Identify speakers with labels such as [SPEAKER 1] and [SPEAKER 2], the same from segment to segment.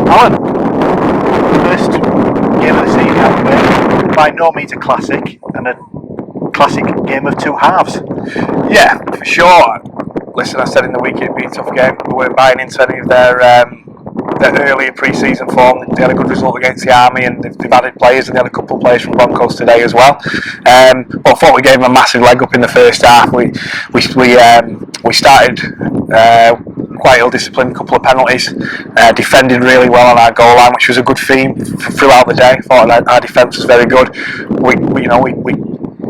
[SPEAKER 1] Alan, first game of the season out there, by no means a classic, and a classic game of two halves.
[SPEAKER 2] Yeah, for sure. Listen, I said in the week it'd be a tough game. We weren't buying into any of their earlier pre-season form. They had a good result against the Army, and they've added players, and they had a couple of players from Broncos today as well. But I thought we gave them a massive leg up in the first half. We started quite ill-disciplined, a couple of penalties, defended really well on our goal line, which was a good theme throughout the day. I thought our defence was very good. We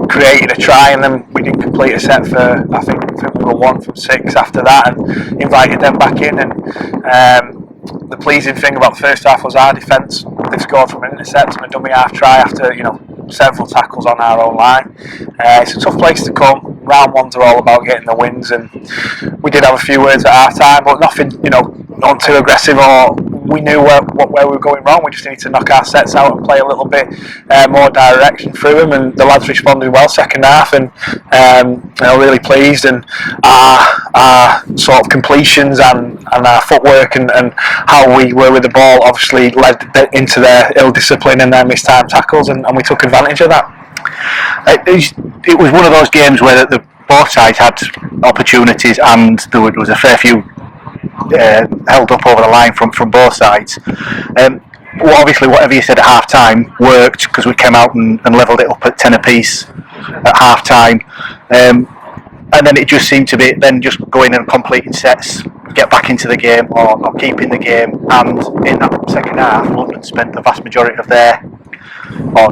[SPEAKER 2] created a try, and then we didn't complete a set for I think we were 1 from 6 after that, and invited them back in. And the pleasing thing about the first half was our defence. They scored from an intercept and a dummy half try after several tackles on our own line. It's a tough place to come. Round ones are all about getting the wins, and we did have a few words at half time, but nothing not too aggressive, or we knew where we were going wrong. We just needed to knock our sets out and play a little bit more direction through them, and the lads responded well second half, and really pleased. And our sort of completions and our footwork and how we were with the ball obviously led into their ill discipline and their missed time tackles, and we took advantage of that.
[SPEAKER 1] It was one of those games where both sides had opportunities, and there was a fair few held up over the line from both sides. Well, obviously, whatever you said at half time worked, because we came out and levelled it up at 10 apiece at half time. And then it just seemed to be then just going and completing sets, get back into the game, or keeping the game. And in that second half, London spent the vast majority of their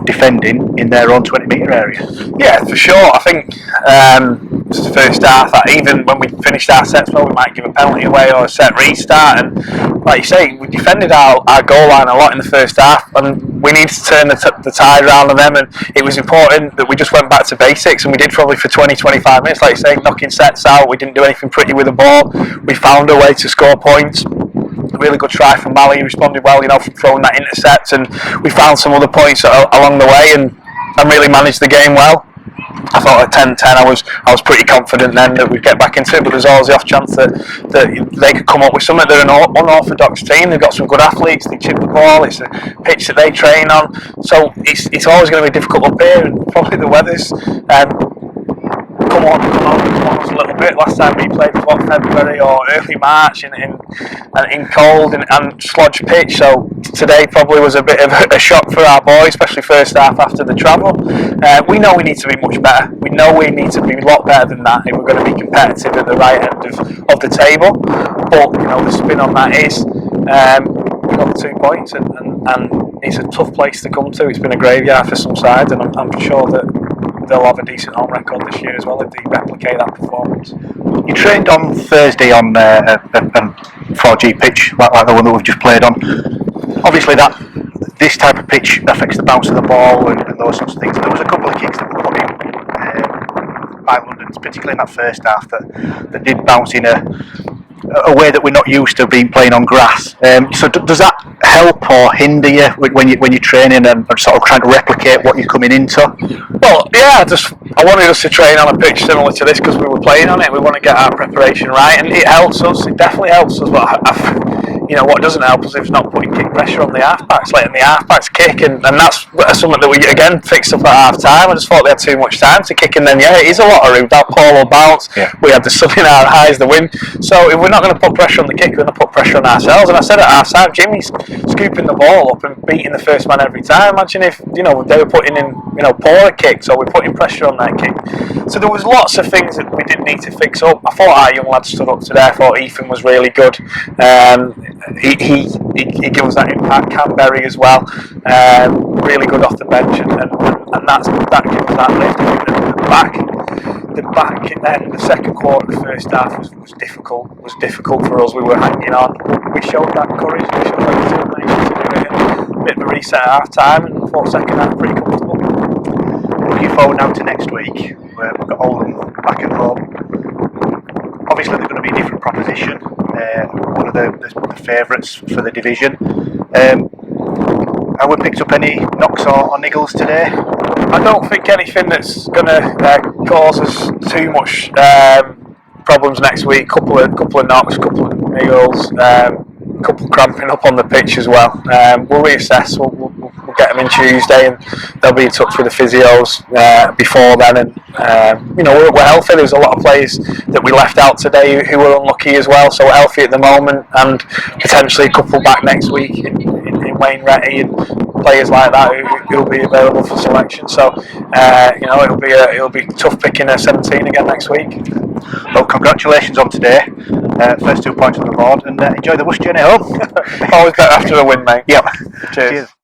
[SPEAKER 1] defending in their own 20-metre area.
[SPEAKER 2] Yeah, for sure. I think the first half, even when we finished our sets, well, we might give a penalty away or a set restart. And like you say, we defended our goal line a lot in the first half, and we needed to turn the tide around on them. And it was important that we just went back to basics, and we did probably for 20-25 minutes, like you say, knocking sets out. We didn't do anything pretty with the ball. We found a way to score points. Really good try from Mali. He responded well, from throwing that intercept, and we found some other points along the way, and really managed the game well. I thought at 10-10 I was pretty confident then that we'd get back into it, but there's always the off chance that they could come up with something. They're an unorthodox team. They've got some good athletes. They chip the ball. It's a pitch that they train on, so it's always going to be difficult up here, and probably the weather's come on us a little bit. Last time we played was February or early March in cold and sludge pitch, so today probably was a bit of a shock for our boys, especially first half after the travel. We know we need to be much better. We know we need to be a lot better than that if we're going to be competitive at the right end of the table. But the spin on that is we got the 2 points, and it's a tough place to come to. It's been a graveyard for some sides, and I'm sure that they'll have a decent home record this year as well if they replicate that performance.
[SPEAKER 1] You trained on Thursday on a 4G pitch like the one that we've just played on. Obviously this type of pitch affects the bounce of the ball and those sorts of things. There was a couple of kicks that were put in by London, particularly in that first half, that did bounce in a way that we're not used to playing on grass. So does that help or hinder you when you're training and sort of trying to replicate what you're coming into?
[SPEAKER 2] Well, yeah, I wanted us to train on a pitch similar to this because we were playing on it. We want to get our preparation right, and it helps us. It definitely helps us. But what doesn't help us is not putting kick pressure on the halfbacks, letting the halfbacks kick, and that's something that we again fixed up at half time. I just thought they had too much time to kick, and then it is a lot of room. That polo bounce, we had the sun in our eyes, the wind. So if we're not going to put pressure on the kick, we're going to put pressure on ourselves. And I said at half time, Jimmy's scooping the ball up and beating the first man every time. Imagine if they were putting in poorer kicks, or we're putting pressure on their kick. So there was lots of things that we didn't need to fix up. I thought our young lads stood up today. I thought Ethan was really good. He gave us that impact. Canberry as well, really good off the bench, and that gave us that lift. The back then, the second quarter, the first half was difficult for us. We were hanging on. We showed that courage. We showed that determination to do it. A bit of a reset at half time, and thought second half pretty comfortable.
[SPEAKER 1] Looking forward now to next week, where we've got Oldham back at home. Obviously, they're going to be a different proposition. One of the favourites for the division. Have we picked up any knocks or niggles today?
[SPEAKER 2] I don't think anything that's going to cause us too much problems next week. Couple of knocks, couple of niggles. couple cramping up on the pitch as well. We'll reassess. We'll get them in Tuesday, and they'll be in touch with the physios before then. And you know, we're healthy. There's a lot of players that we left out today who were unlucky as well. So we're healthy at the moment, and potentially a couple back next week in Wayne Retty and players like that who'll be available for selection. So you know, it'll be tough picking a 17 again next week.
[SPEAKER 1] Well, congratulations on today. First 2 points on the board, and enjoy the bus journey home.
[SPEAKER 2] Always better after a win, mate.
[SPEAKER 1] Yep.
[SPEAKER 2] Cheers.